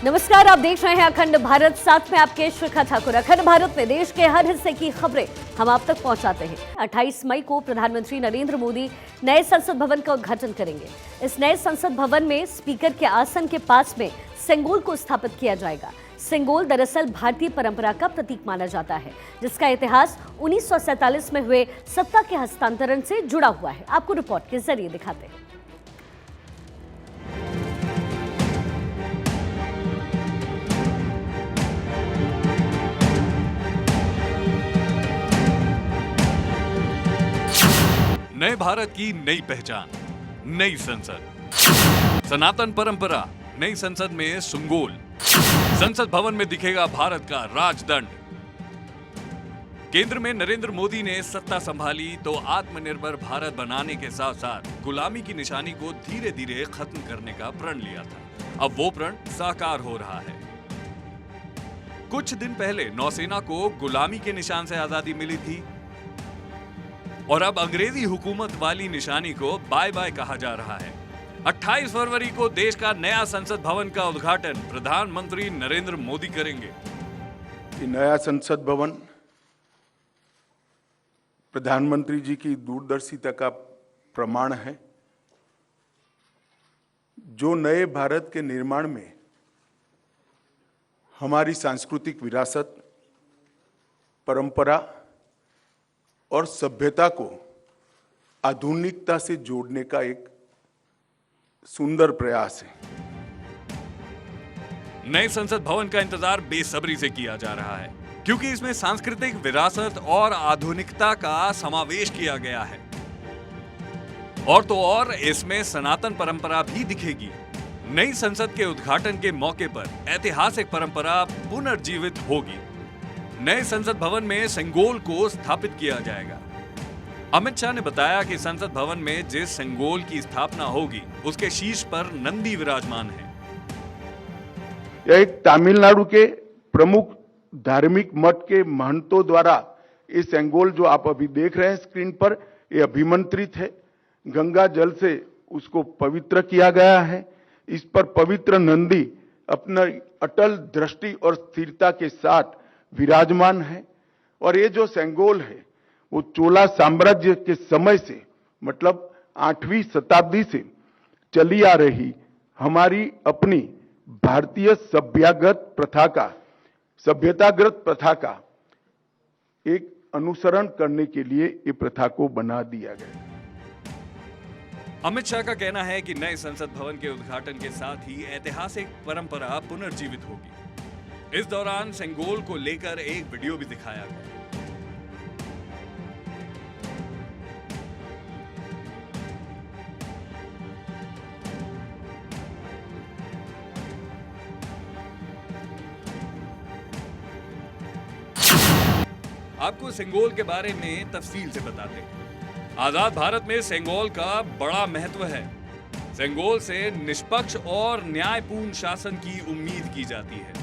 नमस्कार, आप देख रहे हैं अखंड भारत, साथ में आपके शिखा ठाकुर। अखंड भारत में देश के हर हिस्से की खबरें हम आप तक पहुंचाते हैं। 28 मई को प्रधानमंत्री नरेंद्र मोदी नए संसद भवन का उद्घाटन करेंगे। इस नए संसद भवन में स्पीकर के आसन के पास में सेंगोल को स्थापित किया जाएगा। सेंगोल दरअसल भारतीय परंपरा का प्रतीक माना जाता है, जिसका इतिहास 1947 में हुए सत्ता के हस्तांतरण से जुड़ा हुआ है। आपको रिपोर्ट के जरिए दिखाते हैं। नए भारत की नई पहचान, नई संसद, सनातन परंपरा। नई संसद में सेंगोल। संसद भवन में दिखेगा भारत का राजदंड। केंद्र में नरेंद्र मोदी ने सत्ता संभाली तो आत्मनिर्भर भारत बनाने के साथ साथ गुलामी की निशानी को धीरे धीरे खत्म करने का प्रण लिया था। अब वो प्रण साकार हो रहा है। कुछ दिन पहले नौसेना को गुलामी के निशान से आजादी मिली थी और अब अंग्रेजी हुकूमत वाली निशानी को बाय बाय कहा जा रहा है। 28 फरवरी को देश का नया संसद भवन का उद्घाटन प्रधानमंत्री नरेंद्र मोदी करेंगे। ये नया संसद भवन प्रधानमंत्री जी की दूरदर्शिता का प्रमाण है, जो नए भारत के निर्माण में हमारी सांस्कृतिक विरासत, परंपरा और सभ्यता को आधुनिकता से जोड़ने का एक सुंदर प्रयास है। नए संसद भवन का इंतजार बेसब्री से किया जा रहा है, क्योंकि इसमें सांस्कृतिक विरासत और आधुनिकता का समावेश किया गया है। और तो और इसमें सनातन परंपरा भी दिखेगी। नई संसद के उद्घाटन के मौके पर ऐतिहासिक परंपरा पुनर्जीवित होगी। नए संसद भवन में सेंगोल को स्थापित किया जाएगा। अमित शाह ने बताया कि संसद भवन में जिस सेंगोल की स्थापना होगी उसके शीर्ष पर नंदी विराजमान है। यह एक तमिलनाडु के प्रमुख धार्मिक मठ के महंतों द्वारा ये सेंगोल जो आप अभी देख रहे हैं स्क्रीन पर, ये अभिमंत्रित है। गंगा जल से उसको पवित्र किया गया है। इस पर पवित्र नंदी अपना अटल दृष्टि और स्थिरता के साथ विराजमान है। और ये जो सेंगोल है वो चोला साम्राज्य के समय से, मतलब 8वीं शताब्दी से चली आ रही हमारी अपनी भारतीय सभ्यतागत प्रथा का एक अनुसरण करने के लिए ये प्रथा को बना दिया गया। अमित शाह का कहना है कि नए संसद भवन के उद्घाटन के साथ ही ऐतिहासिक परंपरा पुनर्जीवित होगी। इस दौरान सेंगोल को लेकर एक वीडियो भी दिखाया गया। आपको सेंगोल के बारे में तफसील से बताते हैं। आजाद भारत में सेंगोल का बड़ा महत्व है। सेंगोल से निष्पक्ष और न्यायपूर्ण शासन की उम्मीद की जाती है।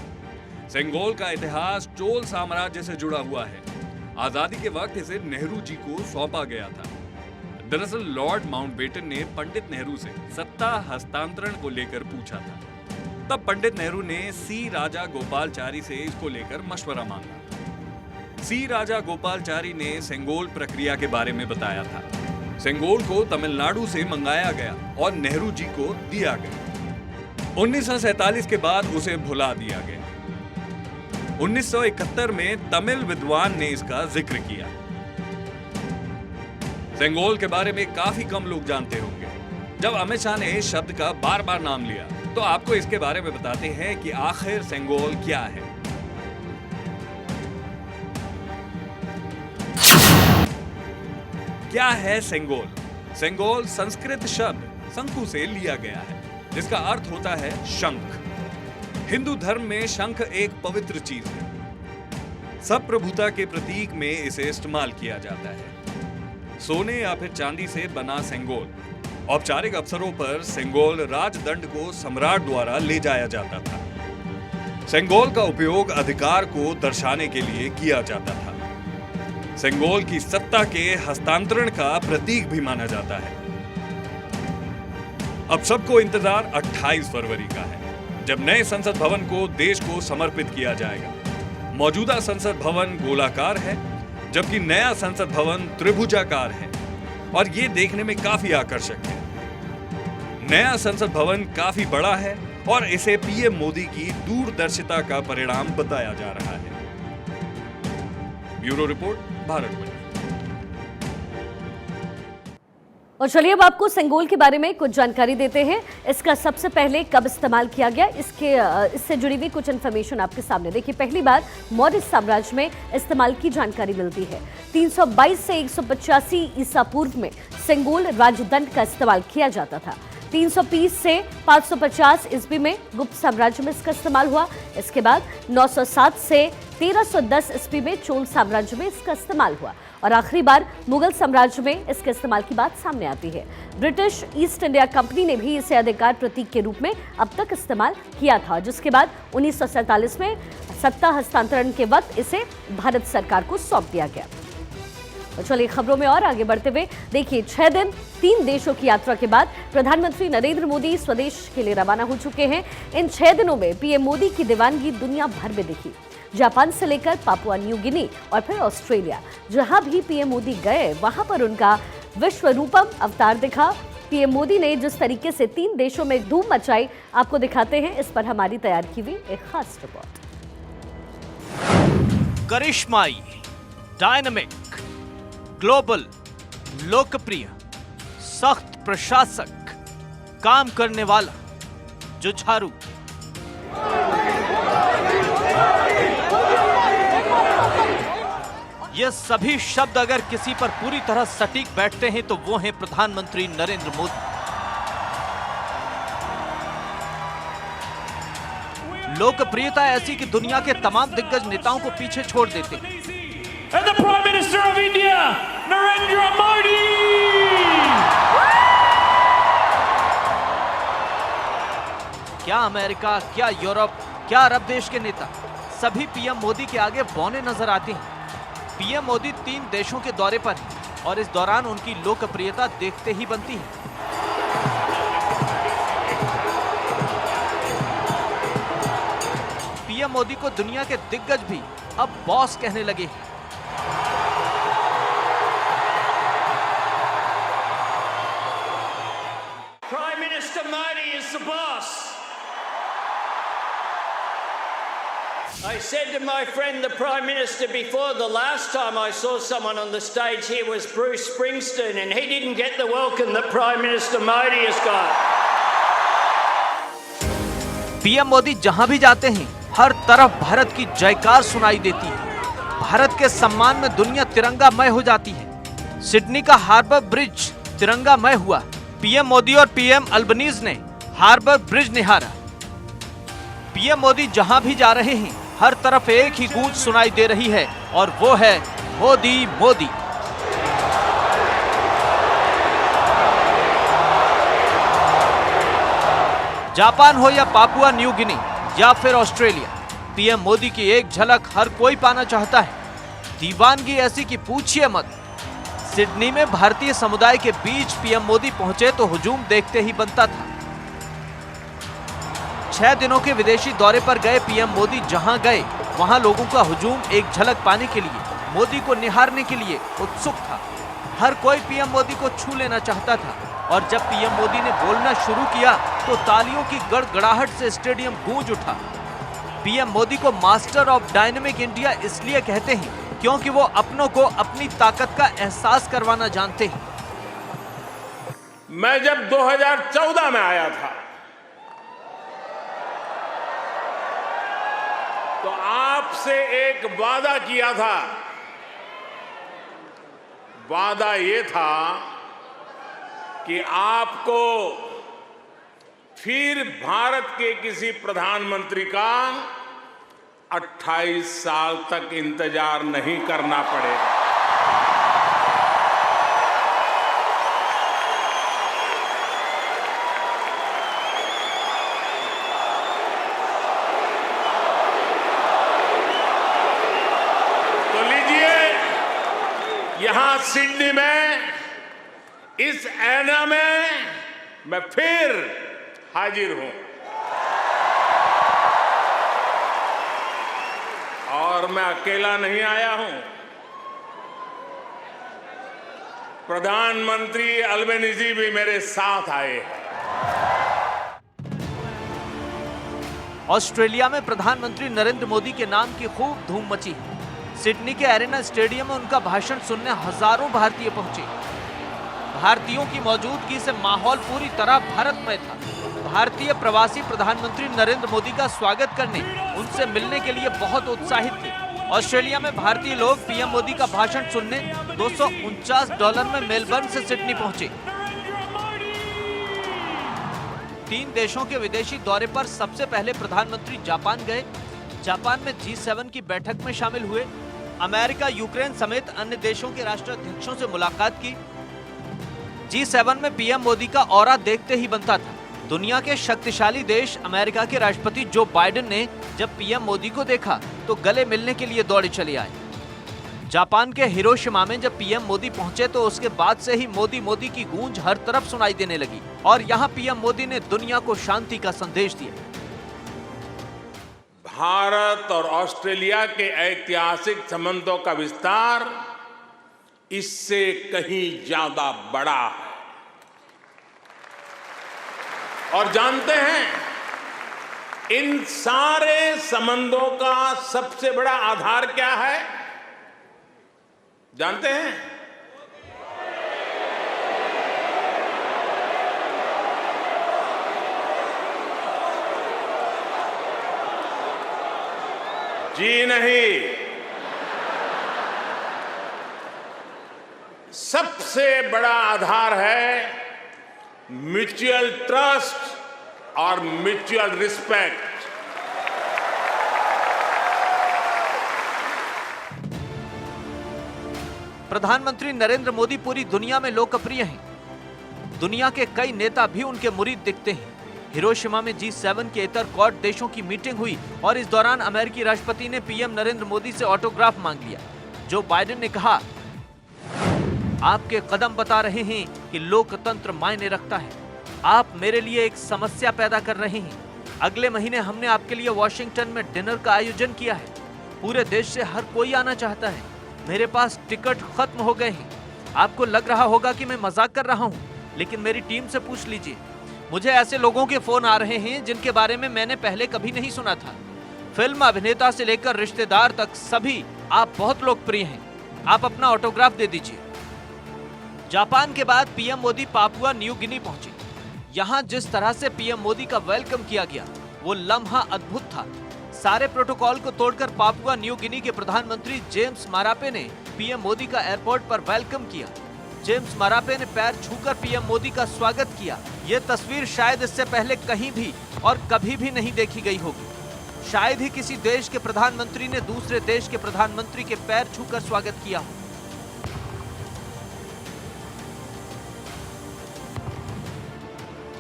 सेंगोल का इतिहास चोल साम्राज्य से जुड़ा हुआ है। आजादी के वक्त इसे नेहरू जी को सौंपा गया था। दरअसल लॉर्ड माउंटबेटन ने पंडित नेहरू से सत्ता हस्तांतरण को लेकर पूछा था। तब पंडित नेहरू ने सी राजा गोपालचारी से इसको लेकर मशवरा मांगा। सी राजा गोपालचारी ने सेंगोल प्रक्रिया के बारे में बताया था। सेंगोल को तमिलनाडु से मंगाया गया और नेहरू जी को दिया गया। 1947 के बाद उसे भुला दिया गया। 1971 में तमिल विद्वान ने इसका जिक्र किया। सेंगोल के बारे में काफी कम लोग जानते होंगे। जब अमित शाह ने इस शब्द का बार बार नाम लिया तो आपको इसके बारे में बताते हैं कि आखिर सेंगोल क्या है। क्या है सेंगोल? सेंगोल संस्कृत शब्द शंखु से लिया गया है, जिसका अर्थ होता है शंख। हिंदू धर्म में शंख एक पवित्र चीज है। सब प्रभुता के प्रतीक में इसे इस्तेमाल किया जाता है। सोने या फिर चांदी से बना सेंगोल औपचारिक अवसरों पर सेंगोल राजदंड को सम्राट द्वारा ले जाया जाता था। सेंगोल का उपयोग अधिकार को दर्शाने के लिए किया जाता था। सेंगोल की सत्ता के हस्तांतरण का प्रतीक भी माना जाता है। अब सबको इंतजार 28 फरवरी का है, जब नए संसद भवन को देश को समर्पित किया जाएगा। मौजूदा संसद भवन गोलाकार है, जबकि नया संसद भवन त्रिभुजाकार है और ये देखने में काफी आकर्षक है। नया संसद भवन काफी बड़ा है और इसे पीएम मोदी की दूरदर्शिता का परिणाम बताया जा रहा है। ब्यूरो रिपोर्ट, भारत बचाओ। और चलिए अब आपको सेंगोल के बारे में कुछ जानकारी देते हैं। इसका सबसे पहले कब इस्तेमाल किया गया, इससे जुड़ी हुई कुछ इन्फॉर्मेशन आपके सामने। देखिए, पहली बार मौर्य साम्राज्य में इस्तेमाल की जानकारी मिलती है। 322 से 185 ईसा पूर्व में सेंगोल राजदंड का इस्तेमाल किया जाता था। 330 से 550 ईस्वी में गुप्त साम्राज्य में इसका इस्तेमाल हुआ। इसके बाद 907 से 1310 ईस्वी में चोल साम्राज्य में इसका इस्तेमाल हुआ और आखिरी बार मुगल साम्राज्य में इसके इस्तेमाल की बात सामने आती है। ब्रिटिश ईस्ट इंडिया कंपनी ने भी इसे अधिकार प्रतीक के रूप में अब तक इस्तेमाल किया था, जिसके बाद 1947 में सत्ता हस्तांतरण के वक्त इसे भारत सरकार को सौंप दिया गया। तो चलिए खबरों में और आगे बढ़ते हुए देखिए, 6 दिन 3 देशों की यात्रा के बाद प्रधानमंत्री नरेंद्र मोदी स्वदेश के लिए रवाना हो चुके हैं। इन 6 दिनों में पीएम मोदी की दीवानगी दुनिया भर में दिखी। जापान से लेकर पापुआ न्यू गिनी और फिर ऑस्ट्रेलिया, जहां भी पीएम मोदी गए वहां पर उनका विश्व रूपम अवतार दिखा। पीएम मोदी ने जिस तरीके से 3 देशों में धूम मचाई, आपको दिखाते हैं इस पर हमारी तैयार की हुई एक खास रिपोर्ट। करिश्माई, डायनामिक, ग्लोबल, लोकप्रिय, सख्त प्रशासक, काम करने वाला, जुझारू। ये सभी शब्द अगर किसी पर पूरी तरह सटीक बैठते हैं तो वो हैं प्रधानमंत्री नरेंद्र मोदी। लोकप्रियता ऐसी कि दुनिया के तमाम दिग्गज नेताओं को पीछे छोड़ देते हैं। And the Prime Minister of India, Narendra Modi! क्या अमेरिका, क्या यूरोप, क्या अरब देश के नेता सभी पीएम मोदी के आगे बौने नजर आते हैं। पीएम मोदी 3 देशों के दौरे पर हैं और इस दौरान उनकी लोकप्रियता देखते ही बनती है। पीएम मोदी को दुनिया के दिग्गज भी अब बॉस कहने लगे हैं। Prime Minister Modi is the boss. I said to my friend, the Prime Minister, before, the last time I saw someone on the stage here was Bruce Springsteen, and he didn't get the welcome that Prime Minister Modi has got. PM Modi जहां भी जाते हैं, हर तरफ भारत की जयकार सुनाई देती है। भारत के सम्मान में दुनिया तिरंगामय हो जाती है। सिडनी का हार्बर ब्रिज तिरंगामय हुआ। पीएम मोदी और पीएम अल्बनीज ने हार्बर ब्रिज निहारा। पीएम मोदी जहां भी जा रहे हैं, हर तरफ एक ही गूंज सुनाई दे रही है और वो है मोदी मोदी। जापान हो या पापुआ न्यू गिनी या फिर ऑस्ट्रेलिया, पीएम मोदी की एक झलक हर कोई पाना चाहता है। दीवानगी ऐसी कि पूछिए मत। सिडनी में भारतीय समुदाय के बीच पीएम मोदी पहुंचे तो हुजूम देखते ही बनता था। 6 दिनों के विदेशी दौरे पर गए पीएम मोदी जहां गए वहां लोगों का हुजूम एक झलक पाने के लिए, मोदी को निहारने के लिए उत्सुक था। हर कोई पीएम मोदी को छू लेना चाहता था और जब पीएम मोदी ने बोलना शुरू किया तो तालियों की गड़गड़ाहट से स्टेडियम गूंज उठा। पीएम मोदी को मास्टर ऑफ डायनामिक इंडिया इसलिए कहते हैं क्योंकि वो अपनों को अपनी ताकत का एहसास करवाना जानते हैं। मैं जब 2014 में आया था तो आपसे एक वादा किया था। वादा ये था कि आपको फिर भारत के किसी प्रधानमंत्री का 28 साल तक इंतजार नहीं करना पड़ेगा। तो लीजिए, यहां सिडनी में इस ऐना में मैं फिर हाजिर हूं। और मैं अकेला नहीं आया हूं। प्रधानमंत्री अल्बेनीजी भी मेरे साथ आए हैं। ऑस्ट्रेलिया में प्रधानमंत्री नरेंद्र मोदी के नाम की खूब धूम मची। सिडनी के एरेना स्टेडियम में उनका भाषण सुनने हजारों भारतीय पहुंचे। भारतीयों की मौजूदगी से माहौल पूरी तरह भारतमय था। भारतीय प्रवासी प्रधानमंत्री नरेंद्र मोदी का स्वागत करने, उनसे मिलने के लिए बहुत उत्साहित थे। ऑस्ट्रेलिया में भारतीय लोग पीएम मोदी का भाषण सुनने $249 में मेलबर्न से सिडनी पहुंचे। 3 देशों के विदेशी दौरे पर सबसे पहले प्रधानमंत्री जापान गए। जापान में G7 की बैठक में शामिल हुए। अमेरिका, यूक्रेन समेत अन्य देशों के राष्ट्राध्यक्षों से मुलाकात की। G7 में पीएम मोदी का ऑरा देखते ही बनता था। दुनिया के शक्तिशाली देश अमेरिका के राष्ट्रपति जो बाइडेन ने जब पीएम मोदी को देखा तो गले मिलने के लिए दौड़े चले आए। जापान के हिरोशिमा में जब पीएम मोदी पहुंचे तो उसके बाद से ही मोदी मोदी की गूंज हर तरफ सुनाई देने लगी और यहां पीएम मोदी ने दुनिया को शांति का संदेश दिया। भारत और ऑस्ट्रेलिया के ऐतिहासिक संबंधों का विस्तार इससे कहीं ज्यादा बड़ा है। और जानते हैं, इन सारे संबंधों का सबसे बड़ा आधार क्या है? जानते हैं? जी नहीं, सबसे बड़ा आधार है म्यूचुअल ट्रस्ट और म्यूचुअल रिस्पेक्ट। प्रधानमंत्री नरेंद्र मोदी पूरी दुनिया में लोकप्रिय हैं। दुनिया के कई नेता भी उनके मुरीद दिखते हैं। हिरोशिमा में G7 के इतर क्वाड देशों की मीटिंग हुई और इस दौरान अमेरिकी राष्ट्रपति ने पीएम नरेंद्र मोदी से ऑटोग्राफ मांग लिया। जो बाइडेन ने कहा, आपके कदम बता रहे हैं कि लोकतंत्र मायने रखता है। आप मेरे लिए एक समस्या पैदा कर रहे हैं। अगले महीने हमने आपके लिए वॉशिंगटन में डिनर का आयोजन किया है। पूरे देश से हर कोई आना चाहता है। मेरे पास टिकट खत्म हो गए हैं। आपको लग रहा होगा कि मैं मजाक कर रहा हूं, लेकिन मेरी टीम से पूछ लीजिए। मुझे ऐसे लोगों के फोन आ रहे हैं जिनके बारे में मैंने पहले कभी नहीं सुना था। फिल्म अभिनेता से लेकर रिश्तेदार तक सभी आप बहुत लोकप्रिय हैं। आप अपना ऑटोग्राफ दे दीजिए। जापान के बाद PM Modi Papua New Guinea पहुंचे। यहां जिस तरह से पीएम मोदी का वेलकम किया गया वो लम्हा अद्भुत था। सारे प्रोटोकॉल को तोड़कर पापुआ न्यू गिनी के प्रधानमंत्री जेम्स मारापे ने पीएम मोदी का एयरपोर्ट पर वेलकम किया। जेम्स मारापे ने पैर छूकर पीएम मोदी का स्वागत किया। ये तस्वीर शायद इससे पहले कहीं भी और कभी भी नहीं देखी गई होगी। शायद ही किसी देश के प्रधानमंत्री ने दूसरे देश के प्रधानमंत्री के पैर छूकर स्वागत किया हो।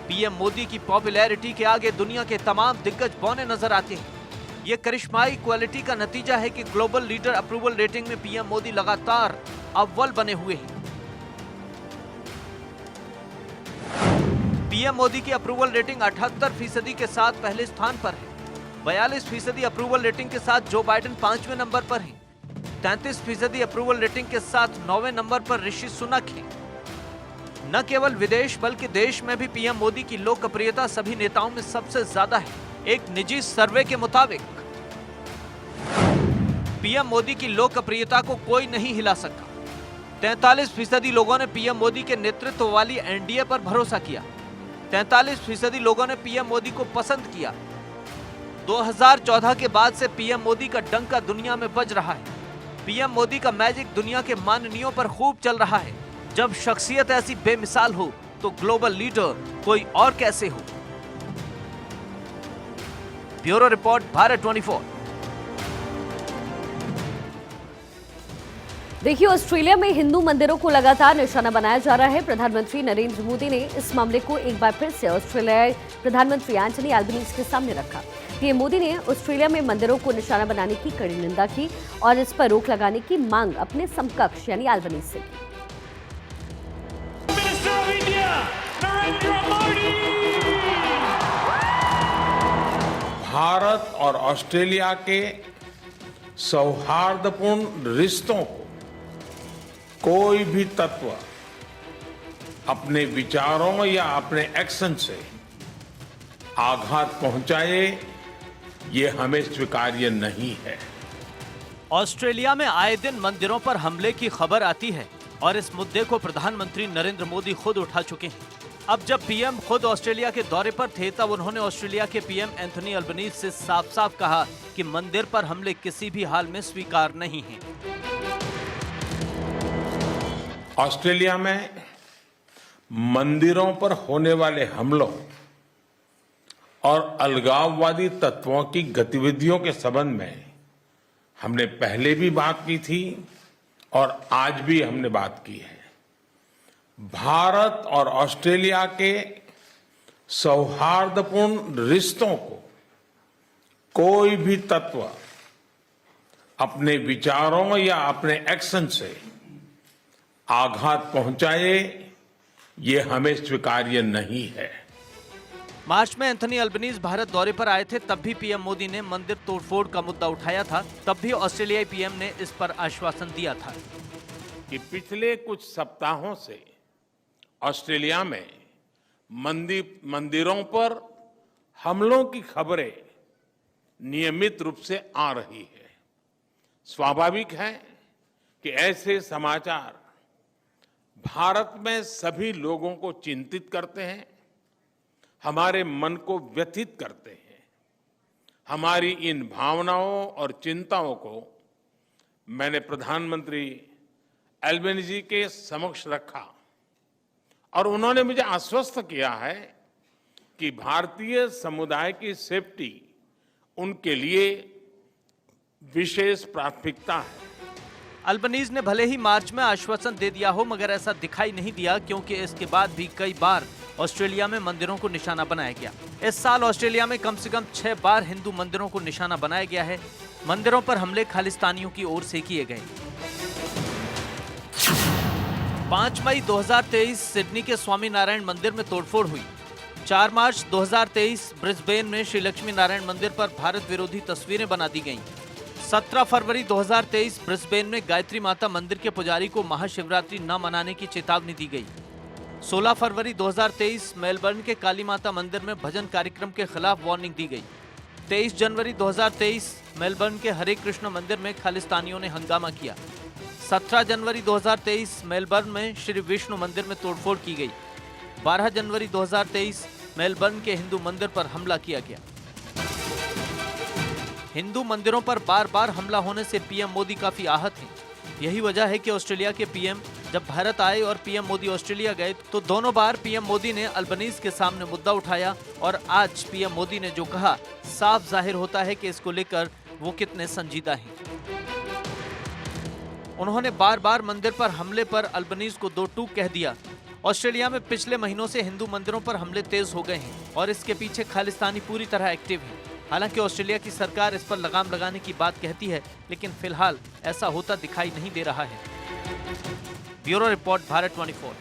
पीएम मोदी की पॉपुलैरिटी के आगे दुनिया के तमाम दिग्गज बौने नजर आते हैं। ये करिश्माई क्वालिटी का नतीजा है कि ग्लोबल लीडर अप्रूवल रेटिंग में पीएम मोदी लगातार अव्वल बने हुए हैं। पीएम मोदी की अप्रूवल रेटिंग 78% के साथ पहले स्थान पर है। 42% अप्रूवल रेटिंग के साथ जो बाइडेन 5वें नंबर पर हैं। 33% अप्रूवल रेटिंग के साथ 9वें नंबर पर ऋषि सुनक हैं। न केवल विदेश बल्कि देश में भी पीएम मोदी की लोकप्रियता सभी नेताओं में सबसे ज्यादा है। एक निजी सर्वे के मुताबिक पीएम मोदी की लोकप्रियता को कोई नहीं हिला सका। 43% लोगों ने पीएम मोदी के नेतृत्व वाली एनडीए पर भरोसा किया। 43% लोगों ने पीएम मोदी को पसंद किया। 2014 के बाद से पीएम मोदी का डंका दुनिया में बज रहा है। पीएम मोदी का मैजिक दुनिया के माननीयों पर खूब चल रहा है। जब शख्सियत ऐसी बेमिसाल हो तो ग्लोबल लीडर कोई और कैसे हो। Bureau report, Bharat 24। देखिए, ऑस्ट्रेलिया में हिंदू मंदिरों को लगातार निशाना बनाया जा रहा है। प्रधानमंत्री नरेंद्र मोदी ने इस मामले को एक बार फिर से ऑस्ट्रेलियाई प्रधानमंत्री एंटनी अल्बनीज के सामने रखा। पीएम मोदी ने ऑस्ट्रेलिया में मंदिरों को निशाना बनाने की कड़ी निंदा की और इस पर रोक लगाने की मांग अपने समकक्ष यानी अल्बनीज से की। भारत और ऑस्ट्रेलिया के सौहार्दपूर्ण रिश्तों को कोई भी तत्व अपने विचारों या अपने एक्शन से आघात पहुंचाए, ये हमें स्वीकार्य नहीं है। ऑस्ट्रेलिया में आए दिन मंदिरों पर हमले की खबर आती है और इस मुद्दे को प्रधानमंत्री नरेंद्र मोदी खुद उठा चुके हैं। अब जब पीएम खुद ऑस्ट्रेलिया के दौरे पर थे तब उन्होंने ऑस्ट्रेलिया के पीएम एंथनी अल्बनीज से साफ साफ कहा कि मंदिर पर हमले किसी भी हाल में स्वीकार नहीं हैं। ऑस्ट्रेलिया में मंदिरों पर होने वाले हमलों और अलगाववादी तत्वों की गतिविधियों के संबंध में हमने पहले भी बात की थी और आज भी हमने बात की है। भारत और ऑस्ट्रेलिया के सौहार्दपूर्ण रिश्तों को कोई भी तत्व अपने विचारों या अपने एक्शन से आघात पहुंचाए, ये हमें स्वीकार्य नहीं है। मार्च में एंथनी अल्बनीज भारत दौरे पर आए थे, तब भी पीएम मोदी ने मंदिर तोड़फोड़ का मुद्दा उठाया था। तब भी ऑस्ट्रेलियाई पीएम ने इस पर आश्वासन दिया था कि पिछले कुछ सप्ताहों से ऑस्ट्रेलिया में मंदिरों पर हमलों की खबरें नियमित रूप से आ रही है। स्वाभाविक है कि ऐसे समाचार भारत में सभी लोगों को चिंतित करते हैं, हमारे मन को व्यथित करते हैं। हमारी इन भावनाओं और चिंताओं को मैंने प्रधानमंत्री एल्बनीज़ी के समक्ष रखा और उन्होंने मुझे आश्वस्त किया है कि भारतीय समुदाय की सेफ्टी उनके लिए विशेष प्राथमिकता है। अल्बनीज ने भले ही मार्च में आश्वासन दे दिया हो, मगर ऐसा दिखाई नहीं दिया, क्योंकि इसके बाद भी कई बार ऑस्ट्रेलिया में मंदिरों को निशाना बनाया गया। इस साल ऑस्ट्रेलिया में कम से कम 6 बार हिंदू मंदिरों को निशाना बनाया गया है। मंदिरों पर हमले खालिस्तानियों की ओर से किए गए। 5 मई 2023 सिडनी के स्वामी नारायण मंदिर में तोड़फोड़ हुई। 4 मार्च 2023 ब्रिस्बेन में श्री लक्ष्मी नारायण मंदिर पर भारत विरोधी तस्वीरें बना दी गईं। 17 फरवरी 2023 ब्रिस्बेन में गायत्री माता मंदिर के पुजारी को महाशिवरात्रि न मनाने की चेतावनी दी गई। 16 फरवरी 2023 मेलबर्न के काली माता मंदिर में भजन कार्यक्रम के खिलाफ वार्निंग दी गई। 23 जनवरी 2023 मेलबर्न के हरे कृष्ण मंदिर में खालिस्तानियों ने हंगामा किया। 17 जनवरी 2023 मेलबर्न में श्री विष्णु मंदिर में तोड़फोड़ की गई। 12 जनवरी 2023 मेलबर्न के हिंदू मंदिर पर हमला किया गया। हिंदू मंदिरों पर बार बार हमला होने से पीएम मोदी काफी आहत हैं। यही वजह है कि ऑस्ट्रेलिया के पीएम जब भारत आए और पीएम मोदी ऑस्ट्रेलिया गए तो दोनों बार पीएम मोदी ने अल्बनीज के सामने मुद्दा उठाया और आज पीएम मोदी ने जो कहा, साफ जाहिर होता है कि इसको लेकर वो कितने संजीदा हैं। उन्होंने बार बार मंदिर पर हमले पर अल्बनीज को दो टूक कह दिया। ऑस्ट्रेलिया में पिछले महीनों से हिंदू मंदिरों पर हमले तेज हो गए हैं और इसके पीछे खालिस्तानी पूरी तरह एक्टिव हैं। हालांकि ऑस्ट्रेलिया की सरकार इस पर लगाम लगाने की बात कहती है, लेकिन फिलहाल ऐसा होता दिखाई नहीं दे रहा है। Bureau report, Bharat 24।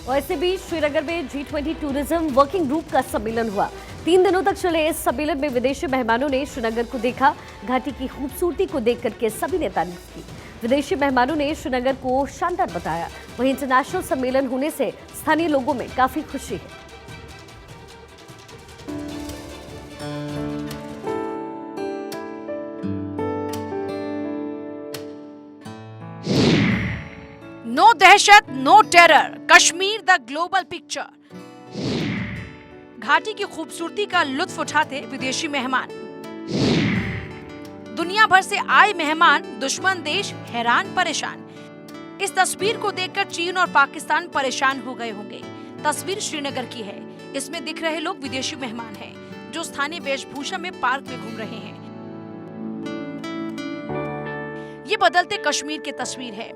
और इसी बीच श्रीनगर में G20 टूरिज्म वर्किंग ग्रुप का सम्मेलन हुआ। 3 दिनों तक चले इस सम्मेलन में विदेशी मेहमानों ने श्रीनगर को देखा। घाटी की खूबसूरती को देख करके सभी ने तारीफ की। विदेशी मेहमानों ने श्रीनगर को शानदार बताया। वहीं इंटरनेशनल सम्मेलन होने से स्थानीय लोगों में काफी खुशी है। नो दहशत, no terror, Kashmir the global picture. घाटी की खूबसूरती का लुत्फ उठाते विदेशी मेहमान। दुनिया भर से आए मेहमान, दुश्मन देश हैरान परेशान। इस तस्वीर को देखकर चीन और पाकिस्तान परेशान हो गए होंगे। तस्वीर श्रीनगर की है। इसमें दिख रहे लोग विदेशी मेहमान हैं, जो स्थानीय वेशभूषा में पार्क में घूम रहे हैं। ये बदलते कश्मीर की तस्वीर है।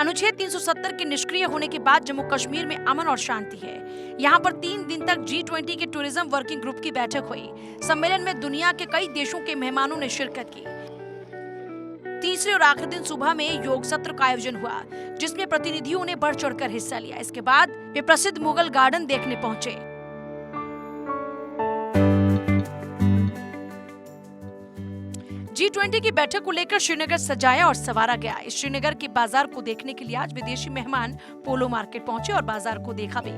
अनुच्छेद 370 के निष्क्रिय होने के बाद जम्मू कश्मीर में अमन और शांति है। यहाँ पर 3 दिन तक G20 के टूरिज्म वर्किंग ग्रुप की बैठक हुई। सम्मेलन में दुनिया के कई देशों के मेहमानों ने शिरकत की। तीसरे और आखिरी दिन सुबह में योग सत्र का आयोजन हुआ, जिसमें प्रतिनिधियों ने बढ़ चढ़कर हिस्सा लिया। इसके बाद वे प्रसिद्ध मुगल गार्डन देखने पहुंचे। G20 की बैठक को लेकर श्रीनगर सजाया और संवारा गया। इस श्रीनगर के बाजार को देखने के लिए आज विदेशी मेहमान पोलो मार्केट पहुंचे और बाजार को देखा भी।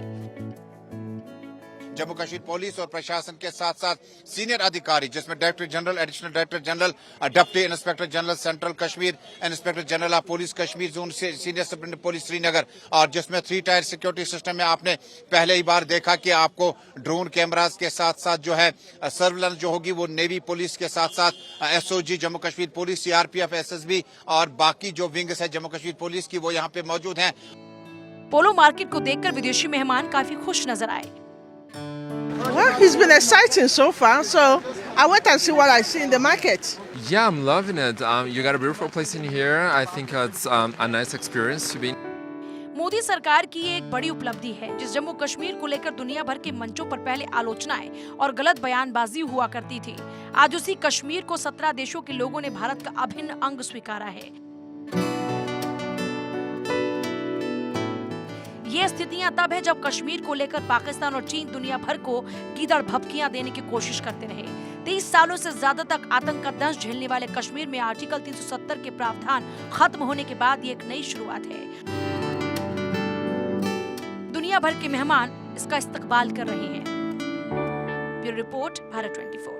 जम्मू कश्मीर पुलिस और प्रशासन के साथ साथ सीनियर अधिकारी जिसमें director general, additional director general, deputy inspector general central Kashmir, inspector general of police Kashmir zone से सीनियर सुपरिटेंडेंट पुलिस श्रीनगर, और जिसमें 3 टायर सिक्योरिटी सिस्टम में आपने पहले ही बार देखा कि आपको ड्रोन कैमरास के साथ साथ जो है सर्विलेंस जो होगी वो नेवी पुलिस के साथ साथ SOG Jammu Kashmir police, CRPF, SSB और बाकी जो विंग्स है जम्मू कश्मीर पुलिस की वो यहाँ पे मौजूद हैं। पोलो मार्केट को देखकर विदेशी मेहमान काफी खुश नजर आए। Well, it's been exciting so far, so I wait and see what I see in the market. Yeah, I'm loving it. You got a beautiful place in here. I think it's a nice experience to be. Modi सरकार की ये एक बड़ी उपलब्धि है, जिस जम्मू कश्मीर को लेकर दुनिया भर के मंचों पर पहले आलोचनाएं और गलत बयानबाजी हुआ करती थी। आज उसी कश्मीर को 17 देशों के लोगों ने भारत का अभिन्न अंग स्वीकारा है। ये स्थितियां तब है जब कश्मीर को लेकर पाकिस्तान और चीन दुनिया भर को गीदड़ भभकियां देने की कोशिश करते रहे। 30 सालों से ज्यादा तक आतंक का दंश झेलने वाले कश्मीर में आर्टिकल 370 के प्रावधान खत्म होने के बाद ये एक नई शुरुआत है। दुनिया भर के मेहमान इसका इस्तकबाल कर रहे हैं। Bureau report, Bharat 24।